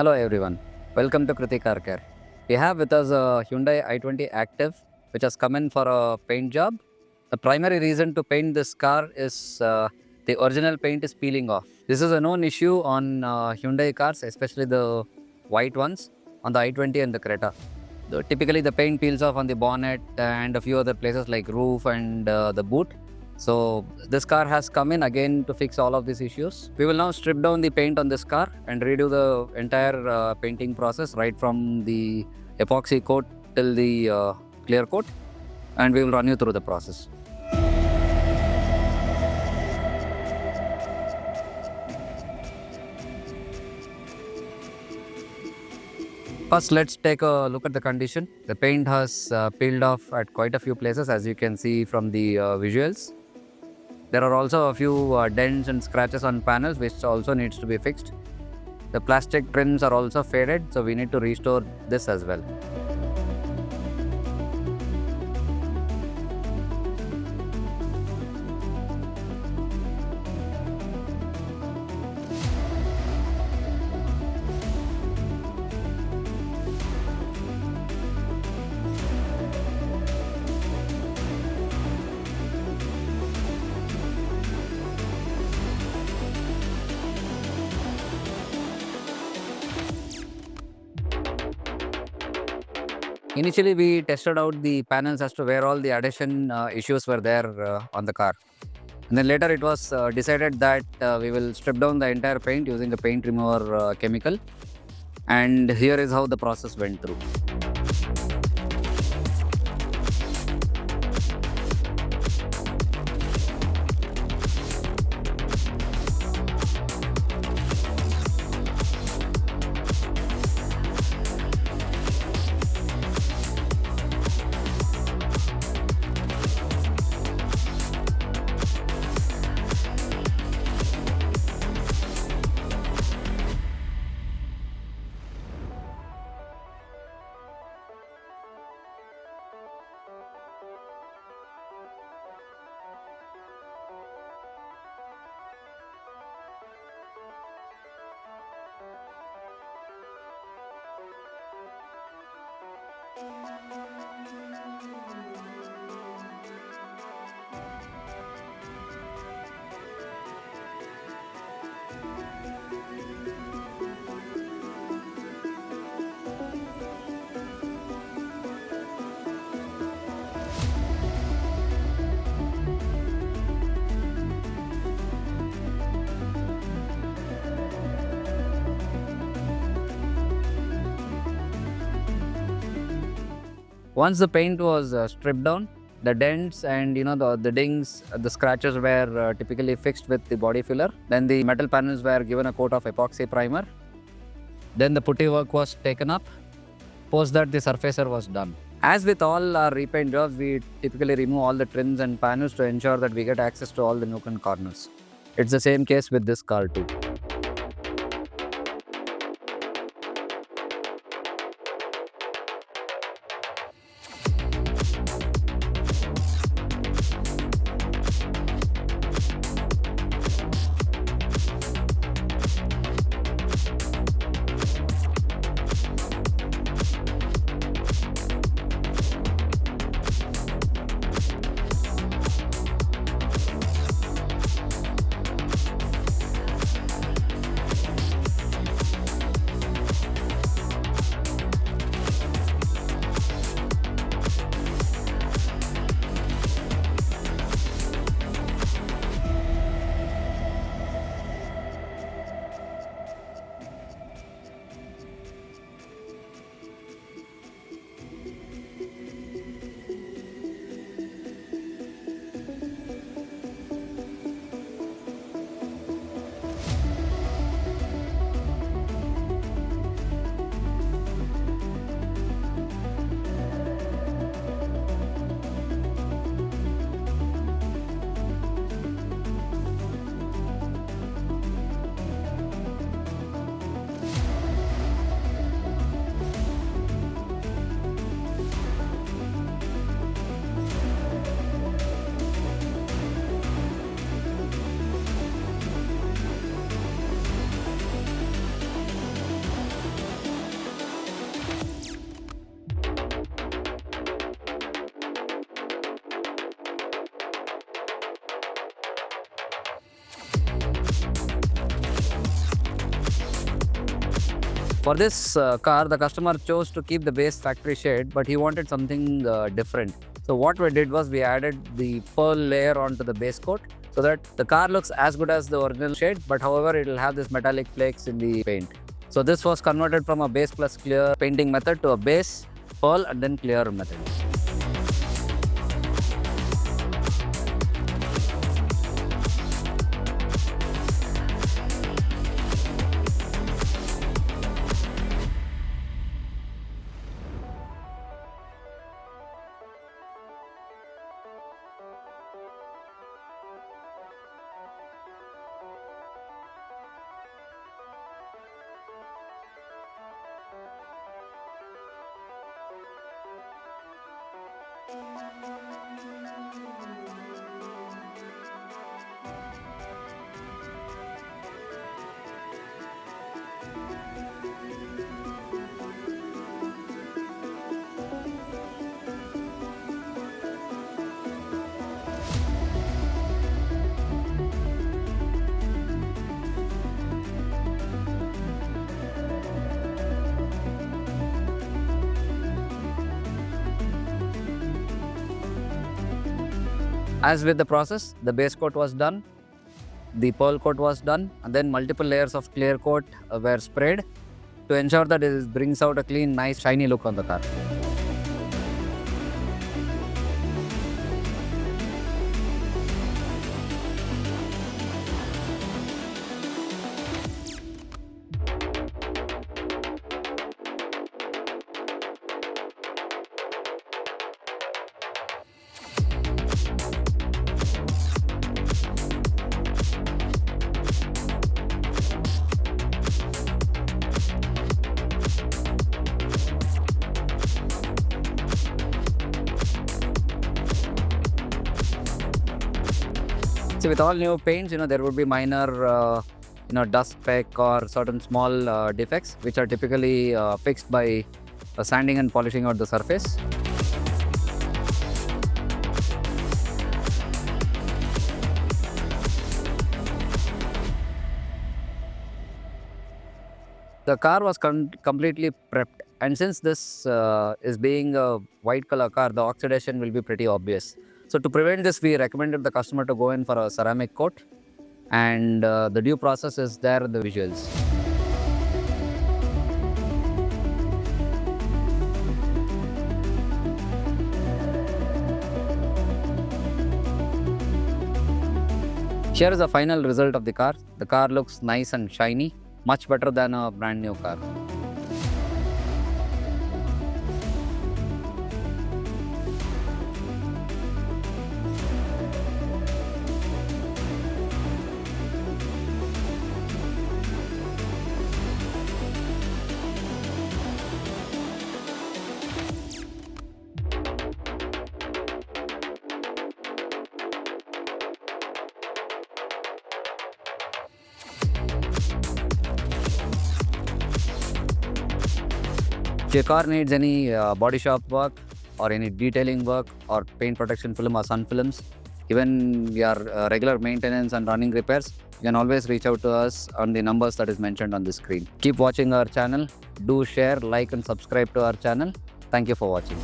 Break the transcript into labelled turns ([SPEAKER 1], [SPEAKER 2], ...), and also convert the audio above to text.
[SPEAKER 1] Hello everyone, welcome to KRITHI Car Care. We have with us a Hyundai i20 Active which has come in for a paint job. The primary reason to paint this car is the original paint is peeling off. This is a known issue on Hyundai cars, especially the white ones on the i20 and the Creta. Typically the paint peels off on the bonnet and a few other places like roof and the boot. So this car has come in again to fix all of these issues. We will now strip down the paint on this car and redo the entire painting process right from the epoxy coat till the clear coat, and we will run you through the process. First, let's take a look at the condition. The paint has peeled off at quite a few places, as you can see from the visuals. There are also a few dents and scratches on panels which also needs to be fixed. The plastic trims are also faded, so we need to restore this as well. Initially, we tested out the panels as to where all the adhesion issues were there on the car. And then later it was decided that we will strip down the entire paint using a paint remover chemical. And here is how the process went through. Once the paint was stripped down, the dents and the dings, the scratches were typically fixed with the body filler. Then the metal panels were given a coat of epoxy primer. Then the putty work was taken up. Post that, the surfacer was done. As with all our repaint jobs, we typically remove all the trims and panels to ensure that we get access to all the nook and corners. It's the same case with this car too. For this car, the customer chose to keep the base factory shade, but he wanted something different. So what we did was we added the pearl layer onto the base coat so that the car looks as good as the original shade, but however it will have this metallic flakes in the paint. So this was converted from a base plus clear painting method to a base, pearl and then clear method. As with the process, the base coat was done, the pearl coat was done, and then multiple layers of clear coat were sprayed to ensure that it brings out a clean, nice, shiny look on the car. So with all new paints, there would be minor, dust speck or certain small defects, which are typically fixed by sanding and polishing out the surface. The car was completely prepped, and since this is being a white color car, the oxidation will be pretty obvious. So to prevent this, we recommended the customer to go in for a ceramic coat, and the due process is there in the visuals. Here is the final result of the car. The car looks nice and shiny, much better than a brand new car. If your car needs any body shop work or any detailing work or paint protection film or sun films, even your regular maintenance and running repairs, you can always reach out to us on the numbers that is mentioned on the screen. Keep watching our channel. Do share, like and subscribe to our channel. Thank you for watching.